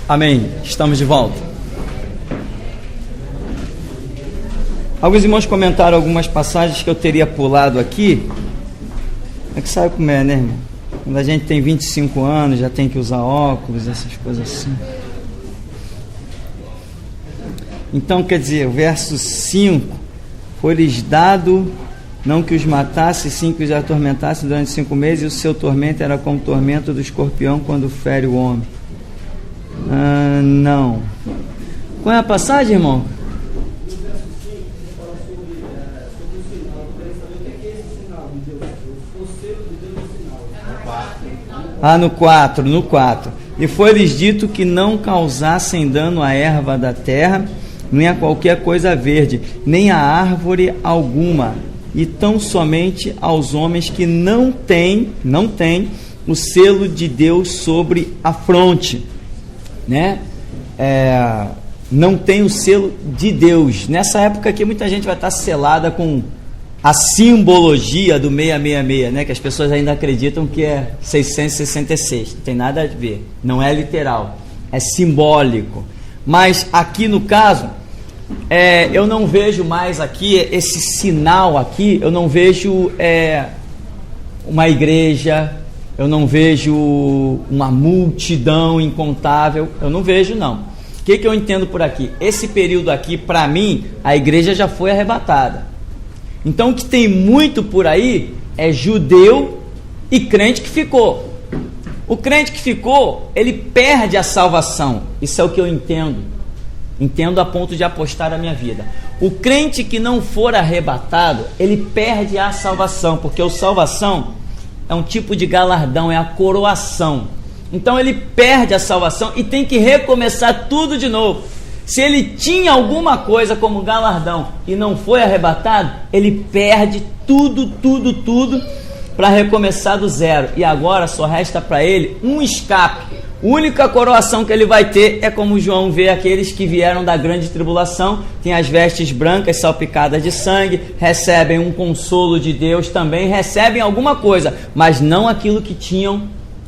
Amém. Estamos de volta. Alguns irmãos comentaram algumas passagens que eu teria pulado aqui. É que sabe como é, né, irmão? Quando a gente tem 25 anos, já tem que usar óculos, essas coisas assim. Então, quer dizer, o verso 5: foi-lhes dado não que os matasse, sim que os atormentasse durante 5 meses, e o seu tormento era como o tormento do escorpião quando fere o homem. Não. Qual é a passagem, irmão? No 4. E foi-lhes dito que não causassem dano à erva da terra, nem a qualquer coisa verde, nem a árvore alguma, e tão somente aos homens que não têm o selo de Deus sobre a fronte, né? Não tem o selo de Deus. Nessa época aqui muita gente vai estar selada com a simbologia do 666, né? Que as pessoas ainda acreditam que é 666, não tem nada a ver, não é literal, é simbólico. Mas aqui no caso, eu não vejo mais aqui esse sinal aqui, eu não vejo uma igreja, eu não vejo uma multidão incontável, eu não vejo não. O que eu entendo por aqui? Esse período aqui, para mim, a igreja já foi arrebatada. Então o que tem muito por aí é judeu e crente que ficou. O crente que ficou, ele perde a salvação. Isso é o que eu entendo. Entendo a ponto de apostar a minha vida. O crente que não for arrebatado, ele perde a salvação, porque a salvação é um tipo de galardão, é a coroação. Então ele perde a salvação e tem que recomeçar tudo de novo. Se ele tinha alguma coisa como galardão e não foi arrebatado, ele perde tudo para recomeçar do zero. E agora só resta para ele um escape. A única coroação que ele vai ter é como João vê aqueles que vieram da grande tribulação, têm as vestes brancas salpicadas de sangue, recebem um consolo de Deus também, recebem alguma coisa, mas não aquilo que tinham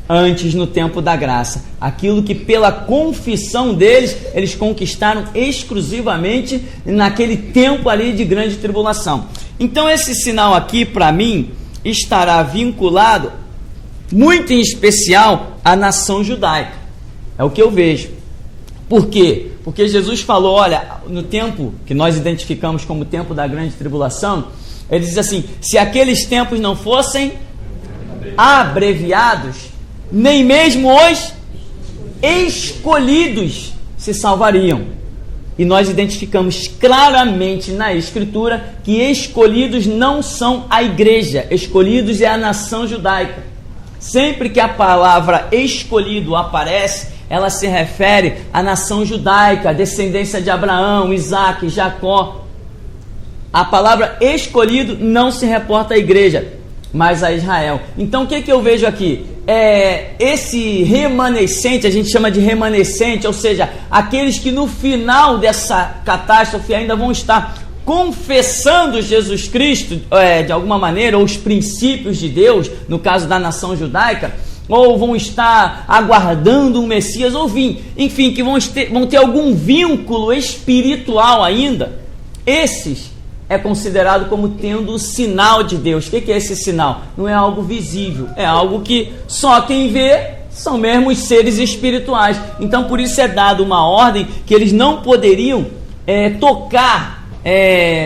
antes no tempo da graça, aquilo que pela confissão deles, eles conquistaram exclusivamente naquele tempo ali de grande tribulação. Então esse sinal aqui para mim estará vinculado muito em especial à nação judaica, é o que eu vejo. Por quê? Porque Jesus falou, olha, no tempo que nós identificamos como tempo da grande tribulação, ele diz assim, se aqueles tempos não fossem abreviados, nem mesmo os escolhidos se salvariam. E nós identificamos claramente na Escritura que escolhidos não são a igreja, escolhidos é a nação judaica. Sempre que a palavra escolhido aparece, ela se refere à nação judaica, a descendência de Abraão, Isaac, Jacó. A palavra escolhido não se reporta à igreja, mas a Israel. Então o que eu vejo aqui? Esse remanescente, a gente chama de remanescente, ou seja, aqueles que no final dessa catástrofe ainda vão estar confessando Jesus Cristo, de alguma maneira, ou os princípios de Deus, no caso da nação judaica, ou vão estar aguardando um Messias, ou enfim, que vão ter algum vínculo espiritual ainda. Esses é considerado como tendo o sinal de Deus. O que é esse sinal? Não é algo visível, é algo que só quem vê são mesmo os seres espirituais. Então por isso é dado uma ordem que eles não poderiam tocar,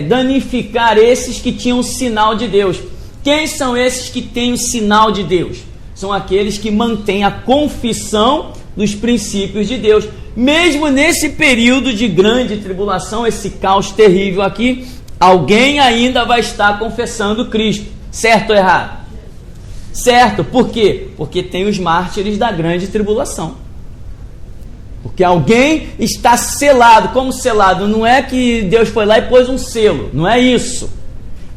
danificar esses que tinham o sinal de Deus. Quem são esses que têm o sinal de Deus? São aqueles que mantêm a confissão dos princípios de Deus. Mesmo nesse período de grande tribulação, esse caos terrível aqui, alguém ainda vai estar confessando Cristo. Certo ou errado? Certo. Por quê? Porque tem os mártires da grande tribulação. Porque alguém está selado. Como selado? Não é que Deus foi lá e pôs um selo. Não é isso.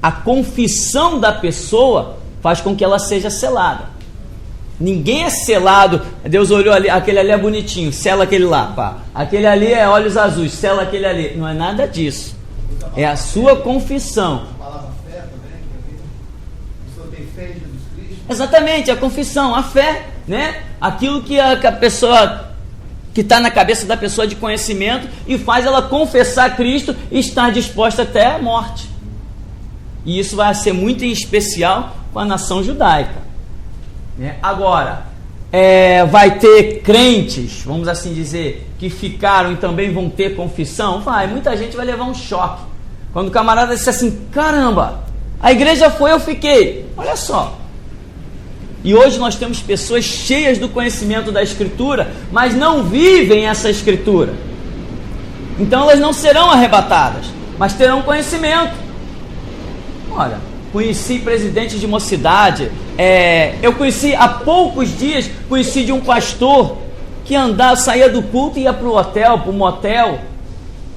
A confissão da pessoa faz com que ela seja selada. Ninguém é selado. Deus olhou ali, aquele ali é bonitinho, sela aquele lá, pá. Aquele ali é olhos azuis, sela aquele ali. Não é nada disso. É a sua confissão. A palavra fé também, que a pessoa tem fé em Jesus Cristo. Exatamente, a confissão, a fé, né? Aquilo que a pessoa que está na cabeça da pessoa de conhecimento e faz ela confessar Cristo e estar disposta até a morte. E isso vai ser muito em especial com a nação judaica. Agora, vai ter crentes, vamos assim dizer, que ficaram e também vão ter confissão? Muita gente vai levar um choque. Quando o camarada disse assim, caramba, a igreja foi, eu fiquei. Olha só. E hoje nós temos pessoas cheias do conhecimento da Escritura, mas não vivem essa Escritura. Então elas não serão arrebatadas, mas terão conhecimento. Olha, conheci presidente de mocidade, eu conheci há poucos dias, conheci de um pastor que saía do culto e ia para o hotel, para o motel,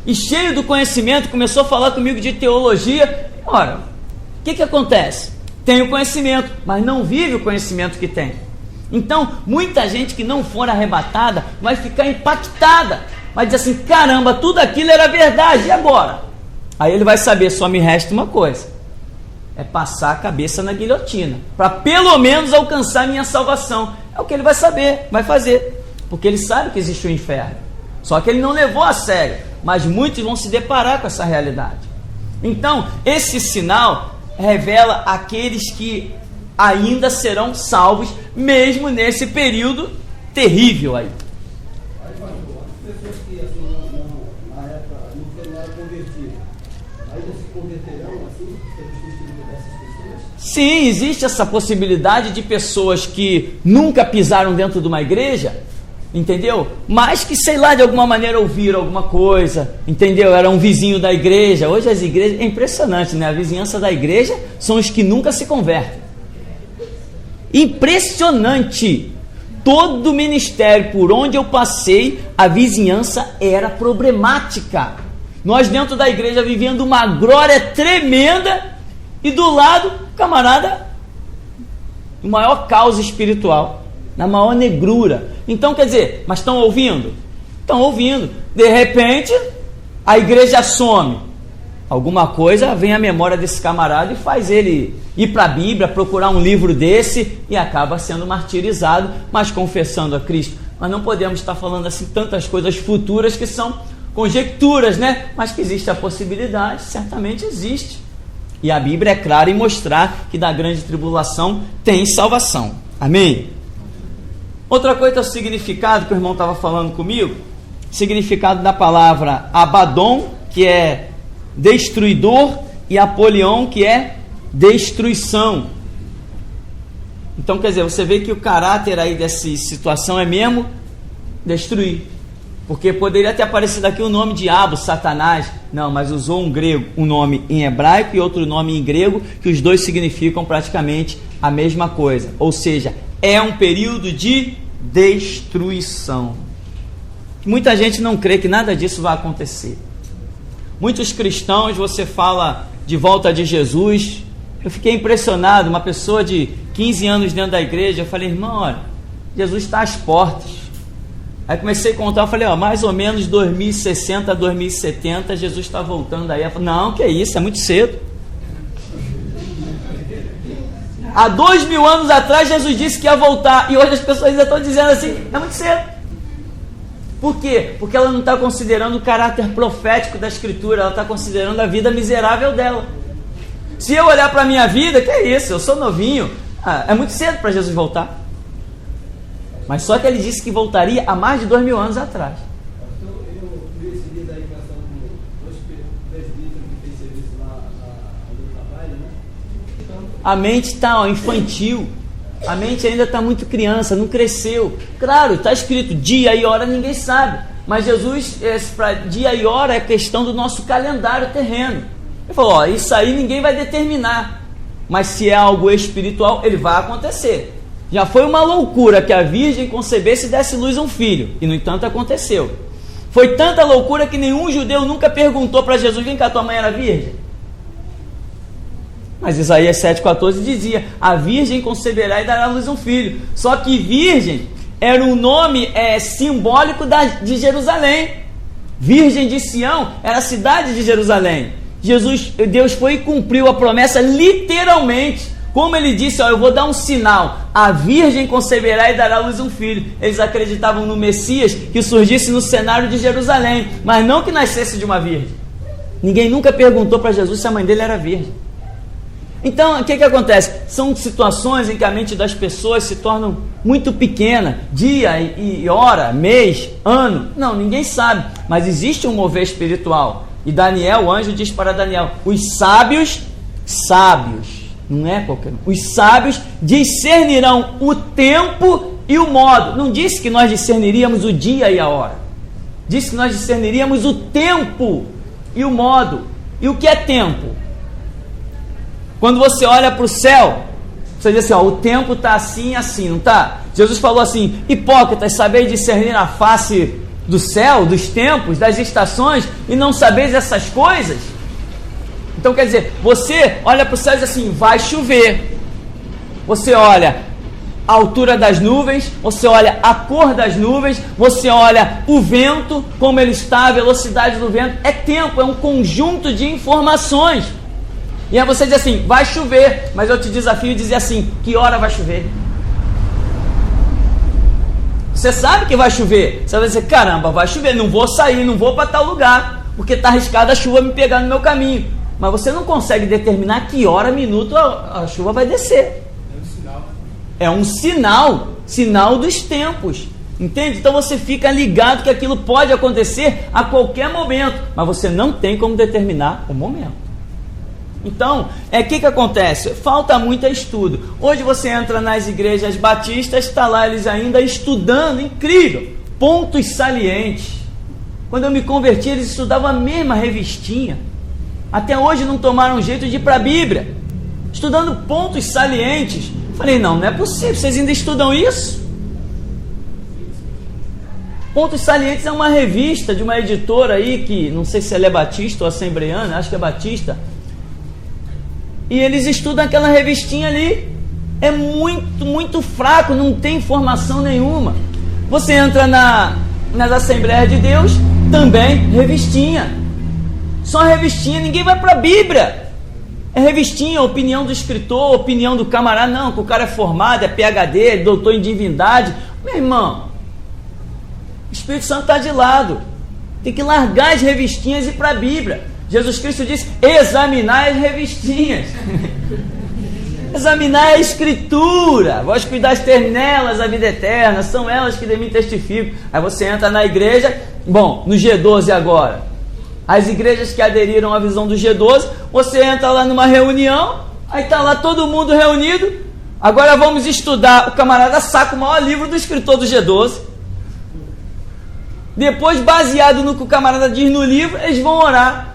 e cheio do conhecimento, começou a falar comigo de teologia. Ora, o que acontece? Tem o conhecimento, mas não vive o conhecimento que tem. Então, muita gente que não for arrebatada vai ficar impactada, vai dizer assim, caramba, tudo aquilo era verdade, e agora? Aí ele vai saber, só me resta uma coisa, é passar a cabeça na guilhotina, para pelo menos alcançar a minha salvação. É o que ele vai saber, vai fazer, porque ele sabe que existe o inferno, só que ele não levou a sério, mas muitos vão se deparar com essa realidade. Então, esse sinal revela aqueles que ainda serão salvos, mesmo nesse período terrível aí. As pessoas que assim, na época não eram convertidas, ainda se converterão assim, pelos testemunhos dessas pessoas? Sim, existe essa possibilidade de pessoas que nunca pisaram dentro de uma igreja, entendeu? Mas que, sei lá, de alguma maneira ouviram alguma coisa, entendeu? Era um vizinho da igreja. Hoje as igrejas, é impressionante, né? A vizinhança da igreja são os que nunca se convertem. Impressionante! Todo ministério por onde eu passei, a vizinhança era problemática. Nós dentro da igreja vivendo uma glória tremenda e do lado, camarada, o maior caos espiritual, na maior negrura. Então, quer dizer, mas estão ouvindo? Estão ouvindo. De repente, a igreja some. Alguma coisa vem à memória desse camarada e faz ele ir para a Bíblia, procurar um livro desse e acaba sendo martirizado, mas confessando a Cristo. Mas não podemos estar falando assim tantas coisas futuras que são conjecturas, né? Mas que existe a possibilidade, certamente existe. E a Bíblia é clara em mostrar que da grande tribulação tem salvação. Amém? Outra coisa é o significado que o irmão estava falando comigo, significado da palavra Abaddon, que é destruidor, e Apolion, que é destruição. Então, quer dizer, você vê que o caráter aí dessa situação é mesmo destruir, porque poderia ter aparecido aqui o nome diabo, Satanás, não, mas usou um nome em hebraico e outro nome em grego, que os dois significam praticamente a mesma coisa, ou seja, é um período de destruição. Muita gente não crê que nada disso vai acontecer. Muitos cristãos, você fala de volta de Jesus, eu fiquei impressionado, uma pessoa de 15 anos dentro da igreja, eu falei, irmão, olha, Jesus está às portas. Aí comecei a contar, eu falei, mais ou menos 2060, 2070, Jesus está voltando aí. Eu falei, não, que é isso, é muito cedo. Há 2000 anos atrás Jesus disse que ia voltar, e hoje as pessoas ainda estão dizendo assim, é muito cedo. Por quê? Porque ela não está considerando o caráter profético da Escritura, ela está considerando a vida miserável dela. Se eu olhar para a minha vida, que é isso, eu sou novinho, é muito cedo para Jesus voltar. Mas só que ele disse que voltaria há mais de 2000 anos atrás. Eu vi esse dia da ligação com dois presbíteros que fez serviço lá no trabalho, né? A mente está infantil, a mente ainda está muito criança, não cresceu. Claro, está escrito dia e hora, ninguém sabe, mas Jesus, para dia e hora é questão do nosso calendário terreno. Ele falou, isso aí ninguém vai determinar, mas se é algo espiritual, ele vai acontecer. Já foi uma loucura que a virgem concebesse e desse luz a um filho, e no entanto aconteceu. Foi tanta loucura que nenhum judeu nunca perguntou para Jesus, vem cá, tua mãe era virgem? Mas Isaías 7,14 dizia, a virgem conceberá e dará à luz um filho. Só que virgem era um nome simbólico de Jerusalém. Virgem de Sião era a cidade de Jerusalém. Deus foi e cumpriu a promessa literalmente, Como ele disse, ó, eu vou dar um sinal, a virgem conceberá e dará à luz um filho. Eles acreditavam no Messias que surgisse no cenário de Jerusalém, mas não que nascesse de uma virgem. Ninguém nunca perguntou para Jesus se a mãe dele era virgem. Então, o que acontece? São situações em que a mente das pessoas se torna muito pequena, dia e hora, mês, ano, não, ninguém sabe, mas existe um mover espiritual. E Daniel, o anjo diz para Daniel, os sábios, não é qualquer um, os sábios discernirão o tempo e o modo. Não disse que nós discerniríamos o dia e a hora, disse que nós discerniríamos o tempo e o modo. E o que é tempo? Quando você olha para o céu, você diz assim, ó, o tempo está assim, assim, não está? Jesus falou assim, hipócritas, sabeis discernir a face do céu, dos tempos, das estações, e não sabeis essas coisas? Então quer dizer, você olha para o céu e diz assim, vai chover. Você olha a altura das nuvens, você olha a cor das nuvens, você olha o vento, como ele está, a velocidade do vento. É tempo, é um conjunto de informações. E aí você diz assim, vai chover, mas eu te desafio a dizer assim, que hora vai chover? Você sabe que vai chover, você vai dizer, caramba, vai chover, não vou sair, não vou para tal lugar, porque está arriscada a chuva me pegar no meu caminho. Mas você não consegue determinar que hora, minuto a chuva vai descer. É um sinal dos tempos, entende? Então você fica ligado que aquilo pode acontecer a qualquer momento, mas você não tem como determinar o momento. Então, o que acontece? Falta muito estudo. Hoje você entra nas igrejas batistas, está lá eles ainda estudando, incrível, pontos salientes. Quando eu me converti, eles estudavam a mesma revistinha. Até hoje não tomaram jeito de ir para a Bíblia, estudando pontos salientes. Falei, não é possível, vocês ainda estudam isso? Pontos Salientes é uma revista de uma editora aí, que não sei se ela é batista ou assembleana, acho que é batista. E eles estudam aquela revistinha ali, é muito fraco, não tem informação nenhuma. Você entra nas Assembleias de Deus, também revistinha, só revistinha, ninguém vai para a Bíblia. É revistinha, opinião do escritor, opinião do camarada, não, que o cara é formado, é PhD, é doutor em divindade. Meu irmão, o Espírito Santo está de lado, tem que largar as revistinhas e ir para a Bíblia. Jesus Cristo disse, examinar as revistinhas, examinar a Escritura, vós cuidaste nelas a vida eterna, são elas que de mim testificam. Aí você entra na igreja, bom, no G12 agora, as igrejas que aderiram à visão do G12, você entra lá numa reunião, aí está lá todo mundo reunido, agora vamos estudar, o camarada saca o maior livro do escritor do G12, depois, baseado no que o camarada diz no livro, eles vão orar.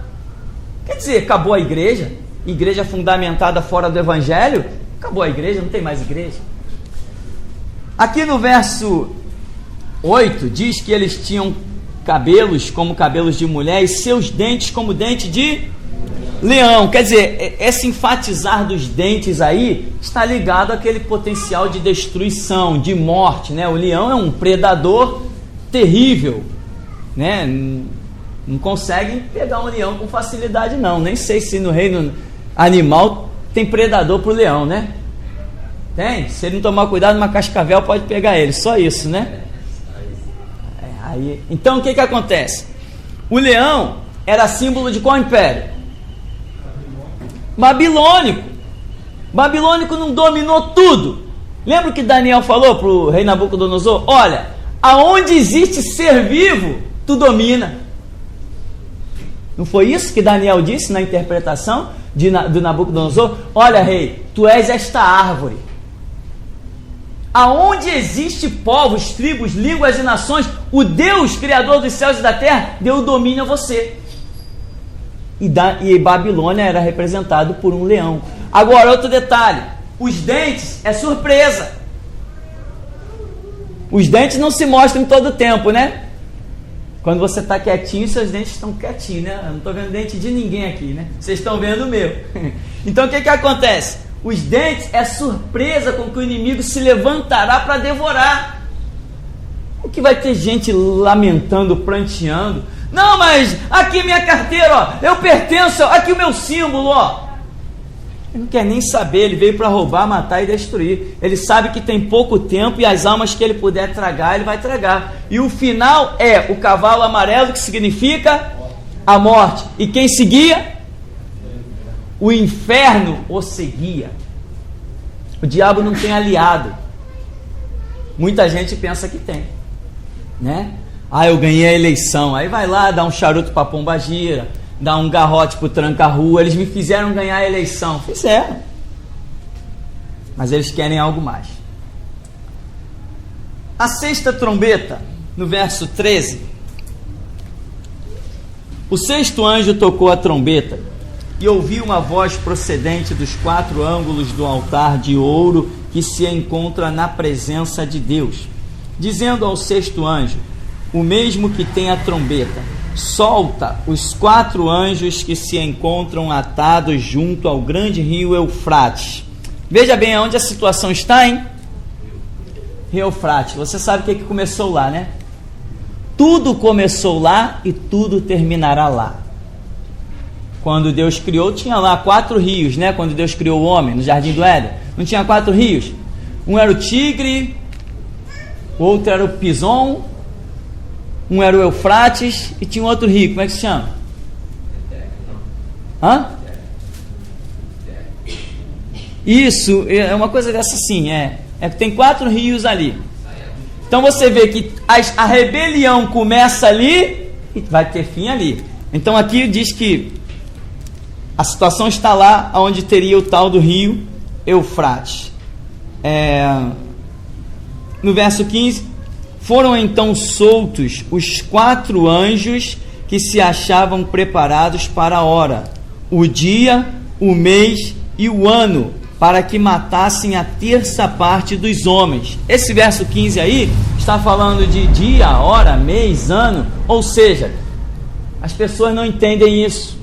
Quer dizer, acabou a igreja? Igreja fundamentada fora do Evangelho? Acabou a igreja, não tem mais igreja. Aqui no verso 8, diz que eles tinham cabelos como cabelos de mulher e seus dentes como dente de leão. Quer dizer, esse enfatizar dos dentes aí está ligado àquele potencial de destruição, de morte, né? O leão é um predador terrível, né? Não conseguem pegar um leão com facilidade, não. Nem sei se no reino animal tem predador para o leão, né? Tem? Se ele não tomar cuidado, uma cascavel pode pegar ele. Só isso, né? Então, o que acontece? O leão era símbolo de qual império? Babilônico. Babilônico não dominou tudo. Lembra o que Daniel falou para o rei Nabucodonosor? Olha, aonde existe ser vivo, tu domina. Não foi isso que Daniel disse na interpretação do Nabucodonosor? Olha, rei, tu és esta árvore. Aonde existe povos, tribos, línguas e nações, o Deus, Criador dos céus e da terra, deu o domínio a você. E Babilônia era representado por um leão. Agora, outro detalhe, os dentes é surpresa. Os dentes não se mostram em todo o tempo, né? Quando você está quietinho, seus dentes estão quietinhos, né? Eu não estou vendo dente de ninguém aqui, né? Vocês estão vendo o meu. Então o que acontece? Os dentes é surpresa com que o inimigo se levantará para devorar. O que vai ter gente lamentando, pranteando? Não, mas aqui minha carteira, ó, eu pertenço, aqui o meu símbolo, ó. Ele não quer nem saber, ele veio para roubar, matar e destruir. Ele sabe que tem pouco tempo e as almas que ele puder tragar, ele vai tragar. E o final é o cavalo amarelo, que significa a morte. E quem seguia? O inferno o seguia. O diabo não tem aliado. Muita gente pensa que tem, né? Eu ganhei a eleição. Aí vai lá, dá um charuto para Pombagira, dá um garrote pro tranca-rua. Eles me fizeram ganhar a eleição. Fizeram. Mas eles querem algo mais. A sexta trombeta, no verso 13. O sexto anjo tocou a trombeta, e ouvi uma voz procedente dos 4 ângulos do altar de ouro que se encontra na presença de Deus, dizendo ao sexto anjo, o mesmo que tem a trombeta: solta os 4 anjos que se encontram atados junto ao grande rio Eufrates. Veja bem aonde a situação está, hein? Rio Eufrates. Você sabe o que começou lá, né? Tudo começou lá e tudo terminará lá. Quando Deus criou, tinha lá 4 rios, né? Quando Deus criou o homem no Jardim do Éden, não tinha 4 rios? Um era o Tigre, o outro era o Pison, um era o Eufrates e tinha um outro rio. Como é que se chama? Isso, é uma coisa dessa assim, que tem 4 rios ali. Então você vê que a rebelião começa ali e vai ter fim ali. Então aqui diz que a situação está lá onde teria o tal do rio Eufrates. No verso 15, foram então soltos os 4 anjos que se achavam preparados para a hora, o dia, o mês e o ano, para que matassem a terça parte dos homens. Esse verso 15 aí está falando de dia, hora, mês, ano, ou seja, as pessoas não entendem isso.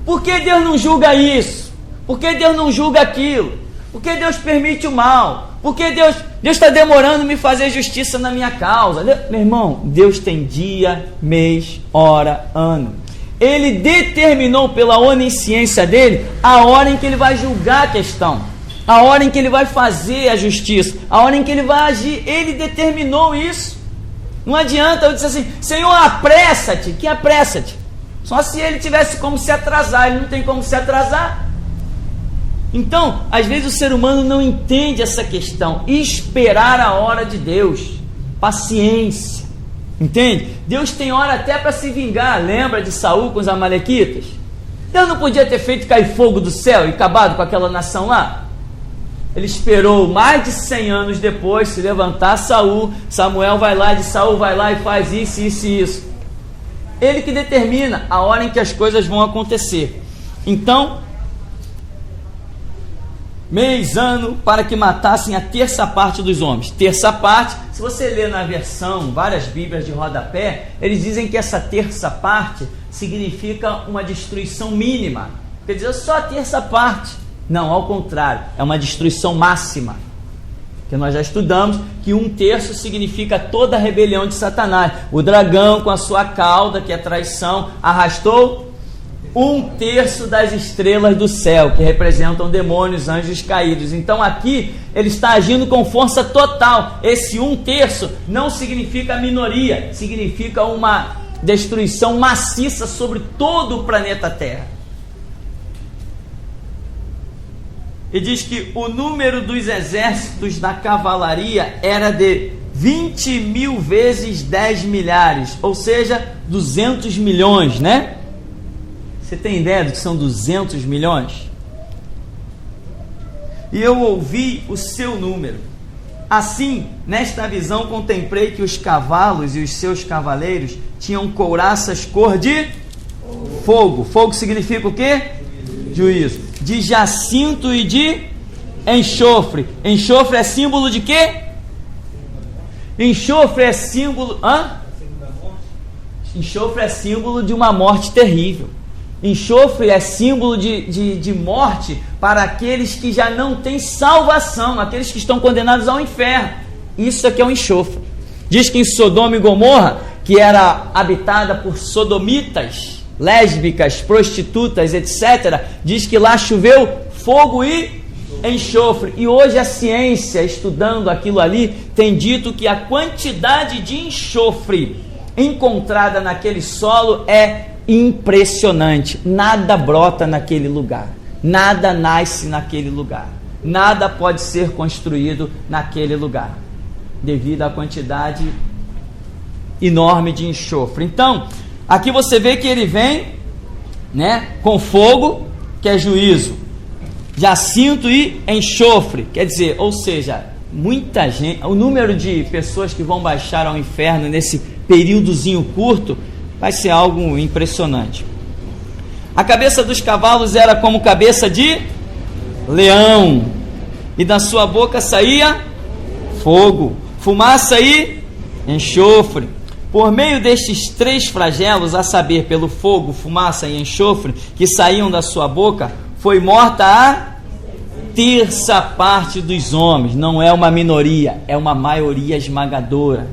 Por que Deus não julga isso? Por que Deus não julga aquilo? Por que Deus permite o mal? Por que Deus está demorando em me fazer justiça na minha causa? Meu irmão, Deus tem dia, mês, hora, ano. Ele determinou pela onisciência dele a hora em que ele vai julgar a questão, a hora em que ele vai fazer a justiça, a hora em que ele vai agir. Ele determinou isso. Não adianta eu dizer assim, Senhor, apressa-te. Que apressa-te? Só se ele tivesse como se atrasar. Ele não tem como se atrasar. Então, às vezes o ser humano não entende essa questão. Esperar a hora de Deus. Paciência. Entende? Deus tem hora até para se vingar. Lembra de Saul com os amalequitas? Deus não podia ter feito cair fogo do céu e acabado com aquela nação lá? Ele esperou mais de 100 anos depois se levantar Saul. Samuel vai lá, de Saul vai lá e faz isso, isso e isso. Ele que determina a hora em que as coisas vão acontecer. Então, mês, ano, para que matassem a terça parte dos homens. Terça parte, se você ler na versão, várias bíblias de rodapé, eles dizem que essa terça parte significa uma destruição mínima. Quer dizer, só a terça parte. Não, ao contrário, é uma destruição máxima. Porque nós já estudamos que 1/3 significa toda a rebelião de Satanás. O dragão com a sua cauda, que é traição, arrastou 1/3 das estrelas do céu, que representam demônios, anjos caídos. Então aqui ele está agindo com força total. Esse 1/3 não significa minoria, significa uma destruição maciça sobre todo o planeta Terra. E diz que o número dos exércitos da cavalaria era de 20.000 vezes 10 milhares, ou seja, 200 milhões, né? Você tem ideia do que são 200 milhões? E eu ouvi o seu número. Assim, nesta visão, contemplei que os cavalos e os seus cavaleiros tinham couraças cor de fogo. Fogo significa o quê? Juízo. De jacinto e de enxofre. Enxofre é símbolo de quê? Enxofre é símbolo... Enxofre é símbolo de uma morte terrível. Enxofre é símbolo de morte para aqueles que já não têm salvação, aqueles que estão condenados ao inferno. Isso aqui é um enxofre. Diz que em Sodoma e Gomorra, que era habitada por sodomitas, lésbicas, prostitutas, etc., diz que lá choveu fogo e enxofre. E hoje a ciência, estudando aquilo ali, tem dito que a quantidade de enxofre encontrada naquele solo é impressionante. Nada brota naquele lugar, nada nasce naquele lugar, nada pode ser construído naquele lugar, devido à quantidade enorme de enxofre. Então, aqui você vê que ele vem, né, com fogo, que é juízo, jacinto e enxofre, quer dizer, ou seja, muita gente, o número de pessoas que vão baixar ao inferno nesse períodozinho curto vai ser algo impressionante. A cabeça dos cavalos era como cabeça de leão, e da sua boca saía fogo, fumaça e enxofre. Por meio destes 3 flagelos, a saber, pelo fogo, fumaça e enxofre, que saíam da sua boca, foi morta a terça parte dos homens. Não é uma minoria, é uma maioria esmagadora.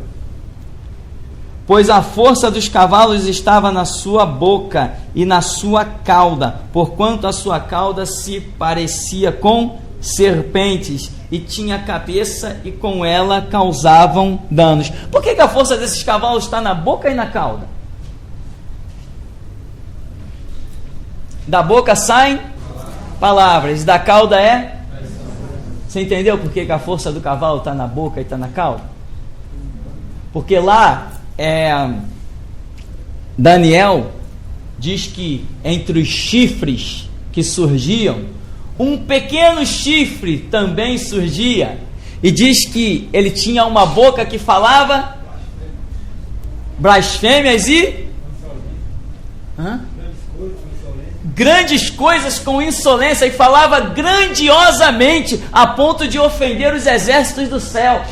Pois a força dos cavalos estava na sua boca e na sua cauda, porquanto a sua cauda se parecia com serpentes, e tinha cabeça, e com ela causavam danos. Por que a força desses cavalos está na boca e na cauda? Da boca saem palavras, da cauda é... Você entendeu por que a força do cavalo está na boca e está na cauda? Porque lá, Daniel diz que entre os chifres que surgiam, um pequeno chifre também surgia, e diz que ele tinha uma boca que falava blasfêmias e grandes coisas com insolência, e falava grandiosamente a ponto de ofender os exércitos do céu.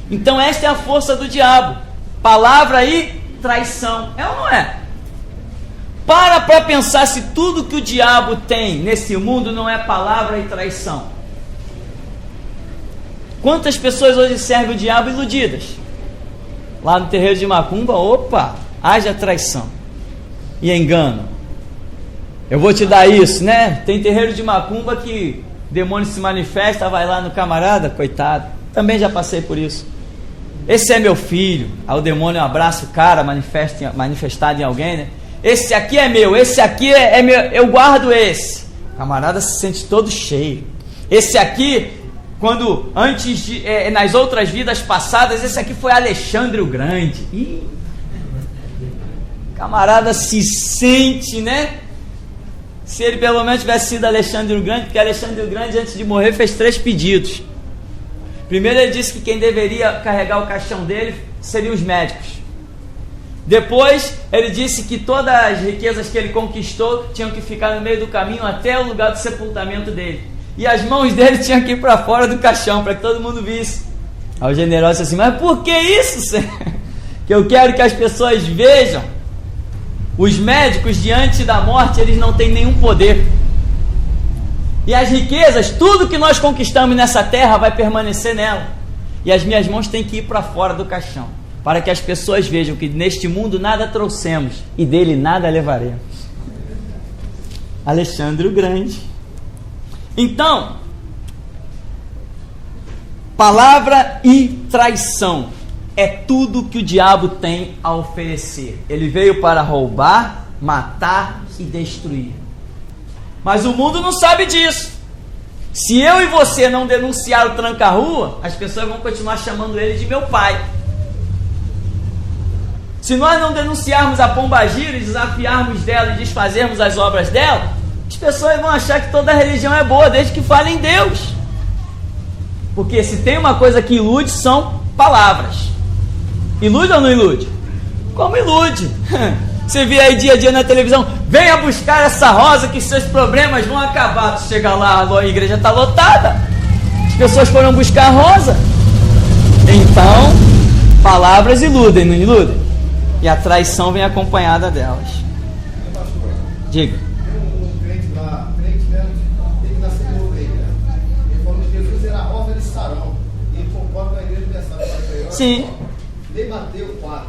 Então esta é a força do diabo, palavra e traição. É ou não é? Para pensar se tudo que o diabo tem nesse mundo não é palavra e traição. Quantas pessoas hoje servem o diabo iludidas? Lá no terreiro de macumba, opa, haja traição e engano. Eu vou te dar isso, né? Tem terreiro de macumba que o demônio se manifesta, vai lá no camarada, coitado. Também já passei por isso. Esse é meu filho. Aí o demônio abraça o cara, manifestado em alguém, né? Esse aqui é meu, esse aqui é meu, eu guardo esse. O camarada se sente todo cheio. Esse aqui, quando antes de, nas outras vidas passadas, esse aqui foi Alexandre o Grande. Ih, camarada se sente, né? Se ele pelo menos tivesse sido Alexandre o Grande, porque Alexandre o Grande, antes de morrer, fez 3 pedidos. Primeiro, ele disse que quem deveria carregar o caixão dele seriam os médicos. Depois, ele disse que todas as riquezas que ele conquistou tinham que ficar no meio do caminho até o lugar do sepultamento dele. E as mãos dele tinham que ir para fora do caixão, para que todo mundo visse. Aí o general disse assim: mas por que isso, Senhor? Que eu quero que as pessoas vejam. Os médicos, diante da morte, eles não têm nenhum poder. E as riquezas, tudo que nós conquistamos nessa terra vai permanecer nela. E as minhas mãos têm que ir para fora do caixão, para que as pessoas vejam que neste mundo nada trouxemos e dele nada levaremos. Alexandre o Grande. Então, palavra e traição é tudo que o diabo tem a oferecer. Ele veio para roubar, matar e destruir. Mas o mundo não sabe disso. Se eu e você não denunciar o tranca-rua, as pessoas vão continuar chamando ele de meu pai. Se nós não denunciarmos a pombagira e desafiarmos dela e desfazermos as obras dela, as pessoas vão achar que toda religião é boa, desde que fale em Deus. Porque se tem uma coisa que ilude, são palavras. Ilude ou não ilude? Como ilude? Você vê aí dia a dia na televisão: venha buscar essa rosa que seus problemas vão acabar. Tu chega lá, a igreja está lotada, as pessoas foram buscar a rosa. Então, palavras iludem, não iludem? E a traição vem acompanhada delas. Diga. Um crente lá, crente, né? Tem que nascer novo aí, né? Ele falou que Jesus era a rosa de Sarão. E ele concorda com a igreja universal. Sim. Lê Mateus 4.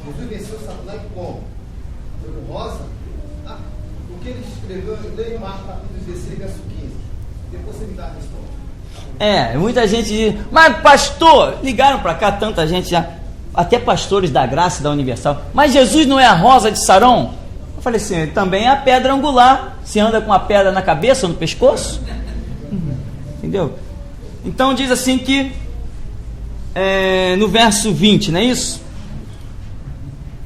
Jesus venceu Satanás como? Foi com rosa? o que ele escreveu, leia Marcos capítulo 16, verso 15. Depois você me dá a resposta. Muita gente diz, mas pastor, ligaram para cá tanta gente já, até pastores da Graça e da Universal, mas Jesus não é a rosa de Saron? Eu falei assim, ele também é a pedra angular. Se anda com a pedra na cabeça ou no pescoço? Entendeu? Então diz assim que no verso 20, não é isso?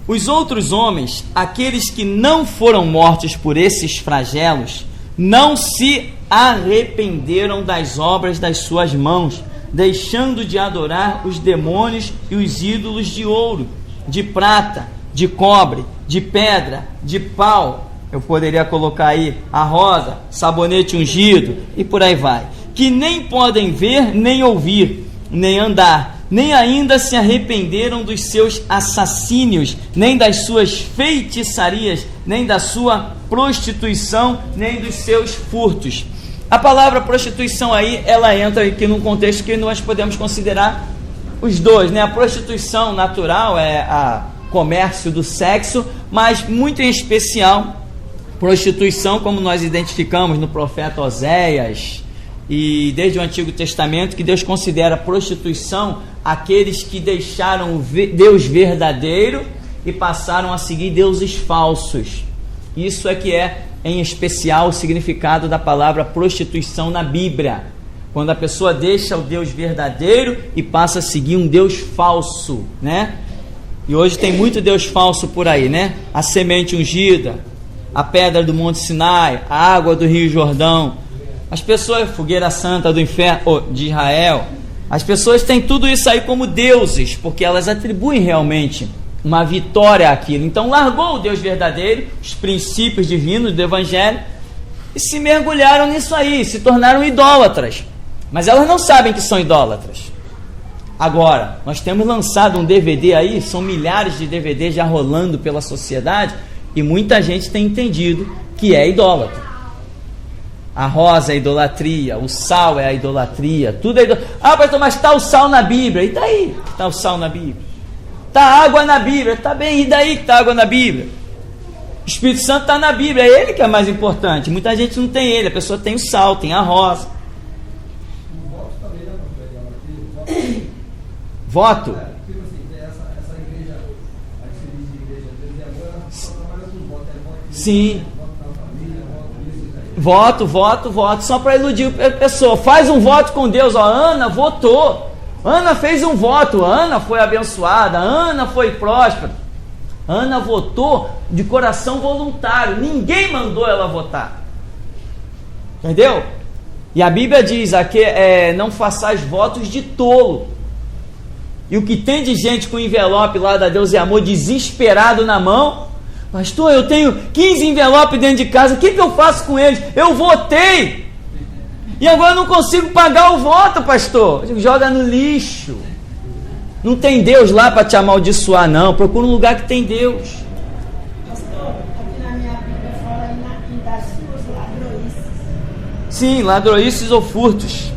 Os outros homens, aqueles que não foram mortos por esses flagelos, não se arrependeram das obras das suas mãos, deixando de adorar os demônios e os ídolos de ouro, de prata, de cobre, de pedra, de pau. Eu poderia colocar aí a rosa, sabonete ungido e por aí vai. Que nem podem ver, nem ouvir, nem andar, nem ainda se arrependeram dos seus assassínios, nem das suas feitiçarias, nem da sua prostituição, nem dos seus furtos. A palavra prostituição aí, ela entra aqui num contexto que nós podemos considerar os dois, né? A prostituição natural é a comércio do sexo, mas muito em especial prostituição, como nós identificamos no profeta Oséias e desde o Antigo Testamento, que Deus considera prostituição aqueles que deixaram o Deus verdadeiro e passaram a seguir deuses falsos. Isso é que é, em especial, o significado da palavra prostituição na Bíblia. Quando a pessoa deixa o Deus verdadeiro e passa a seguir um Deus falso, né? E hoje tem muito Deus falso por aí, né? A semente ungida, a pedra do Monte Sinai, a água do Rio Jordão, as pessoas, fogueira santa do inferno, de Israel. As pessoas têm tudo isso aí como deuses, porque elas atribuem realmente uma vitória àquilo. Então largou o Deus verdadeiro, os princípios divinos do Evangelho, e se mergulharam nisso aí, se tornaram idólatras. Mas elas não sabem que são idólatras. Agora, nós temos lançado um DVD aí, são milhares de DVDs já rolando pela sociedade, e muita gente tem entendido que é idólatra. A rosa é a idolatria, o sal é a idolatria, tudo é idolatria. Ah, pastor, mas está o sal na Bíblia, e daí que está o sal na Bíblia? Está água na Bíblia, está bem, e daí que está água na Bíblia? O Espírito Santo está na Bíblia, é ele que é mais importante. Muita gente não tem ele, a pessoa tem o sal, tem a rosa. Voto? Essa igreja, a que se diz de igreja de Deus, e agora só trabalha com voto. Sim. Voto na família, Voto, só para iludir a pessoa. Faz um voto com Deus, ó, Ana votou, Ana fez um voto, Ana foi abençoada, Ana foi próspera, Ana votou de coração voluntário, ninguém mandou ela votar, entendeu? E a Bíblia diz aqui, não façais votos de tolo. E o que tem de gente com envelope lá da Deus e Amor desesperado na mão, pastor, eu tenho 15 envelopes dentro de casa, o que eu faço com eles? Eu votei e agora eu não consigo pagar o voto, pastor. Joga no lixo. Não tem Deus lá para te amaldiçoar, não. Procura um lugar que tem Deus. Pastor, aqui na minha Bíblia fala das suas ladroices. Sim, ladroices ou furtos.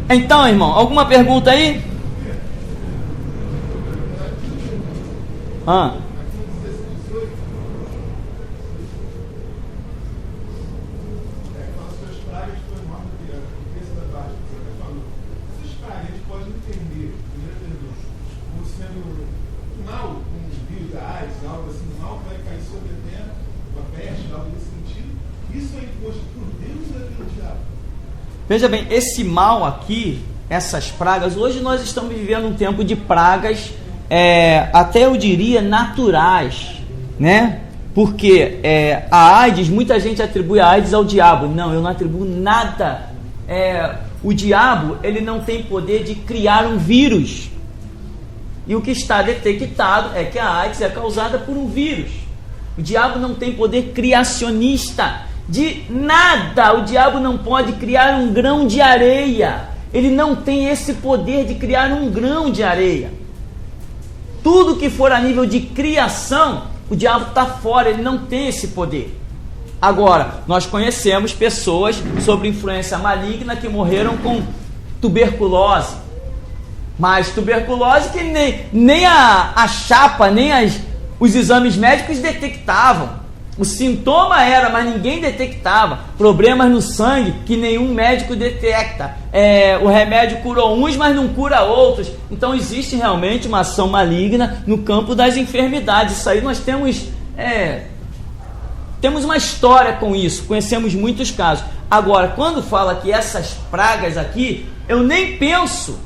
Então, irmão, alguma pergunta aí? Veja bem, esse mal aqui, essas pragas, hoje nós estamos vivendo um tempo de pragas, até eu diria naturais, né? Porque a AIDS, muita gente atribui a AIDS ao diabo. Não, eu não atribuo nada. O diabo, ele não tem poder de criar um vírus. E o que está detectado é que a AIDS é causada por um vírus. O diabo não tem poder criacionista de nada. O diabo não pode criar um grão de areia. Ele não tem esse poder de criar um grão de areia. Tudo que for a nível de criação, o diabo está fora, ele não tem esse poder. Agora, nós conhecemos pessoas sob influência maligna que morreram com tuberculose. Mas tuberculose que nem a chapa, nem Os exames médicos detectavam. O sintoma era, mas ninguém detectava. Problemas no sangue que nenhum médico detecta. O remédio curou uns, mas não cura outros. Então existe realmente uma ação maligna no campo das enfermidades. Isso aí nós temos uma história com isso. Conhecemos muitos casos. Agora, quando fala que essas pragas aqui, eu nem penso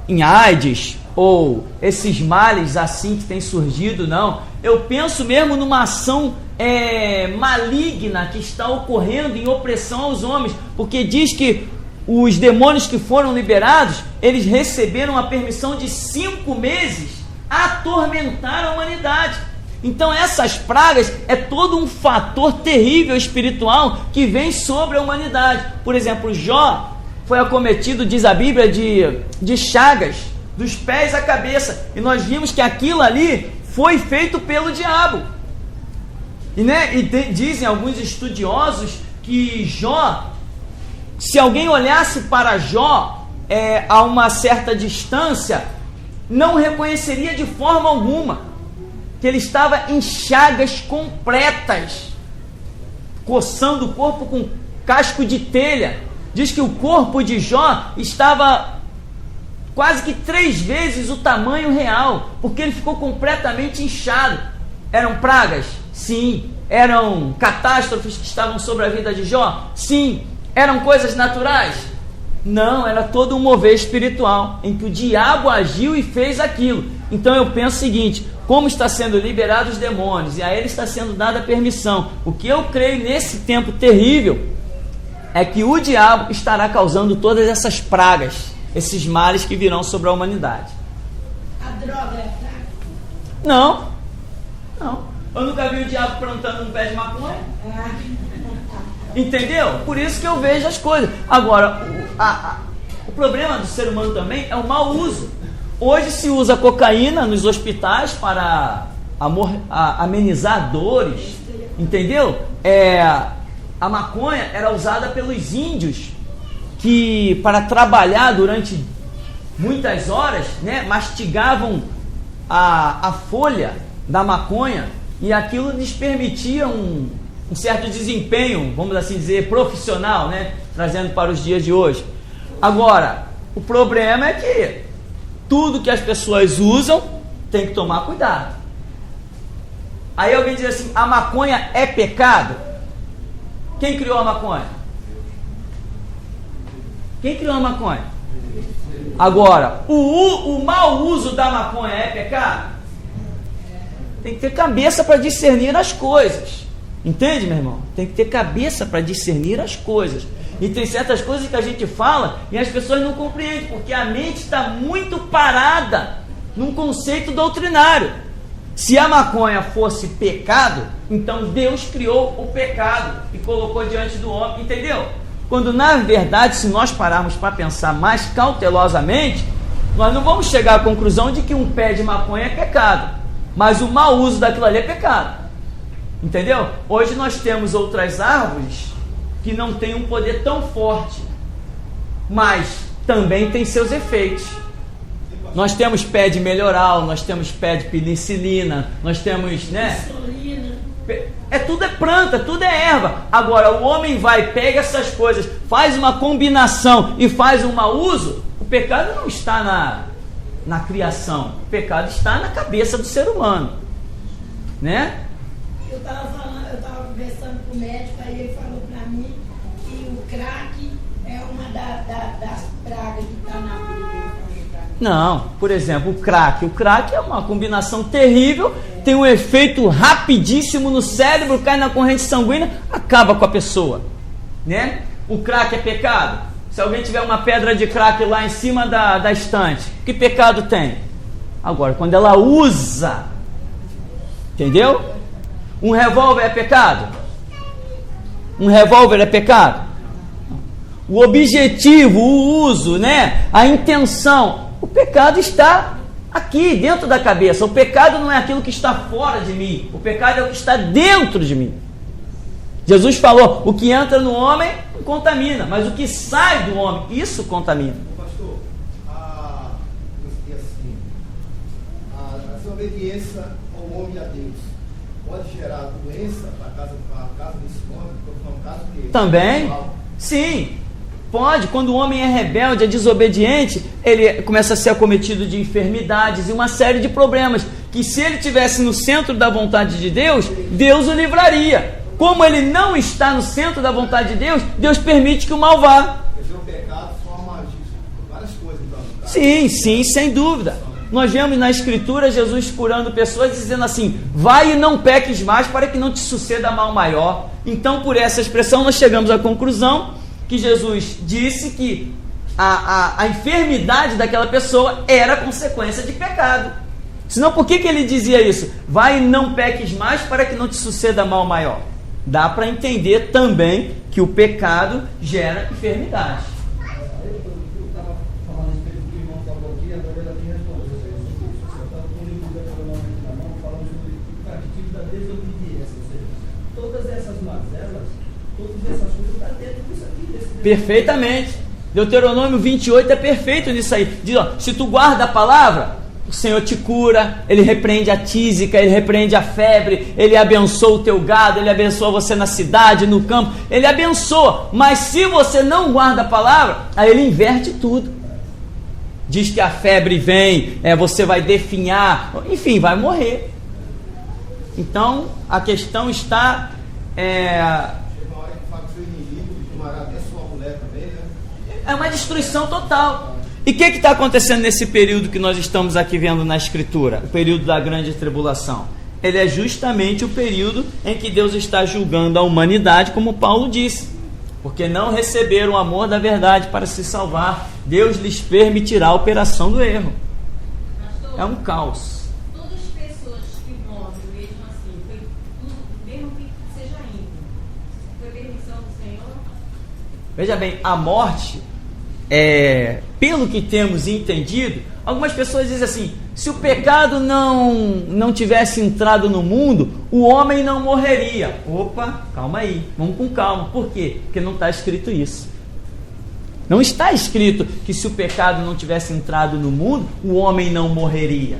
em AIDS ou esses males assim que tem surgido, não. Eu penso mesmo numa ação maligna que está ocorrendo em opressão aos homens, porque diz que os demônios que foram liberados, eles receberam a permissão de 5 meses a atormentar a humanidade. Então essas pragas é todo um fator terrível espiritual que vem sobre a humanidade. Por exemplo, Jó foi acometido, diz a Bíblia, de chagas dos pés à cabeça, e nós vimos que aquilo ali foi feito pelo diabo. Dizem alguns estudiosos que Jó, se alguém olhasse para Jó a uma certa distância, não reconheceria de forma alguma que ele estava em chagas completas, coçando o corpo com casco de telha. Diz que o corpo de Jó estava quase que 3 vezes o tamanho real, porque ele ficou completamente inchado. Eram pragas? Sim. Eram catástrofes que estavam sobre a vida de Jó? Sim. Eram coisas naturais? Não, era todo um mover espiritual, em que o diabo agiu e fez aquilo. Então eu penso o seguinte: como está sendo liberados os demônios, e a ele está sendo dada a permissão, o que eu creio nesse tempo terrível é que o diabo estará causando todas essas pragas, esses males que virão sobre a humanidade. A droga é fraca? Não. Eu nunca vi o diabo plantando um pé de maconha. Entendeu? Por isso que eu vejo as coisas. Agora, o problema do ser humano também é o mau uso. Hoje se usa cocaína nos hospitais para amenizar dores. Entendeu? A maconha era usada pelos índios que, para trabalhar durante muitas horas, mastigavam a folha da maconha, e aquilo lhes permitia um certo desempenho, vamos assim dizer, profissional, trazendo para os dias de hoje. Agora, o problema é que tudo que as pessoas usam tem que tomar cuidado. Aí alguém diz assim: a maconha é pecado? Quem criou a maconha? Quem criou a maconha? Agora, o mau uso da maconha é pecado? Tem que ter cabeça para discernir as coisas. Entende, meu irmão? Tem que ter cabeça para discernir as coisas. E tem certas coisas que a gente fala e as pessoas não compreendem, porque a mente está muito parada num conceito doutrinário. Se a maconha fosse pecado, então Deus criou o pecado e colocou diante do homem, entendeu? Quando na verdade, se nós pararmos para pensar mais cautelosamente, nós não vamos chegar à conclusão de que um pé de maconha é pecado, mas o mau uso daquilo ali é pecado. Entendeu? Hoje nós temos outras árvores que não têm um poder tão forte, mas também tem seus efeitos. Nós temos pé de melhoral, nós temos pé de penicilina, nós temos, tudo é planta, tudo é erva. Agora o homem pega essas coisas, faz uma combinação e faz um mau uso. O pecado não está na criação, o pecado está na cabeça do ser humano, Eu estava conversando com o médico, aí ele falou para mim que o crack é uma das pragas que está na Bíblia. Não, por exemplo, o crack é uma combinação terrível, tem um efeito rapidíssimo no cérebro, cai na corrente sanguínea, acaba com a pessoa, O crack é pecado? Se alguém tiver uma pedra de crack lá em cima da estante, que pecado tem? Agora, quando ela usa, entendeu? Um revólver é pecado? Um revólver é pecado? O objetivo, o uso, a intenção, o pecado está aqui dentro da cabeça. O pecado não é aquilo que está fora de mim, o pecado é o que está dentro de mim. Jesus falou: o que entra no homem contamina, mas o que sai do homem, isso contamina. Pastor, desobediência ao homem e a Deus pode gerar doença para a casa desse homem? Porque é um caso que também, sim, pode. Quando o homem é rebelde, é desobediente, ele começa a ser acometido de enfermidades e uma série de problemas, que se ele estivesse no centro da vontade de Deus, Deus o livraria. Como ele não está no centro da vontade de Deus, Deus permite que o mal vá. Quer dizer, o pecado forma várias coisas, então, no caso. Sim, sim, sem dúvida. Nós vemos na Escritura Jesus curando pessoas dizendo assim: vai e não peques mais para que não te suceda mal maior. Então, por essa expressão, nós chegamos à conclusão que Jesus disse que a enfermidade daquela pessoa era consequência de pecado. Senão, por que ele dizia isso? Vai e não peques mais para que não te suceda mal maior. Dá para entender também que o pecado gera enfermidade. Eu estava falando a respeito do que o irmão falou aqui, agora ele tem respondido. Eu estava com o livro do Deuteronômio na mão, falando sobre o castigo da desobediência. Ou seja, todas essas mazelas, todas essas coisas estão dentro disso aqui. Perfeitamente. Deuteronômio 28 é perfeito nisso aí. Diz, ó, se tu guarda a palavra, o Senhor te cura, Ele repreende a tísica, Ele repreende a febre, Ele abençoa o teu gado, Ele abençoa você na cidade, no campo, Ele abençoa. Mas se você não guarda a palavra, aí Ele inverte tudo. Diz que a febre vem, você vai definhar, enfim, vai morrer. Então, a questão está... Chega uma hora que fala que seu inimigo tomará até sua mulher também, né? É uma destruição total. E o que está acontecendo nesse período que nós estamos aqui vendo na Escritura? O período da grande tribulação. Ele é justamente o período em que Deus está julgando a humanidade, como Paulo disse. Porque não receberam o amor da verdade para se salvar. Deus lhes permitirá a operação do erro. Pastor, É um caos. todas as pessoas que morrem mesmo assim, foi tudo, mesmo que seja ímpio, foi permissão do Senhor? Veja bem, a morte, pelo que temos entendido, algumas pessoas dizem assim: se o pecado não tivesse entrado no mundo, o homem não morreria. Opa, calma aí, vamos com calma. Por quê? Porque não está escrito isso. Não está escrito que se o pecado não tivesse entrado no mundo, o homem não morreria.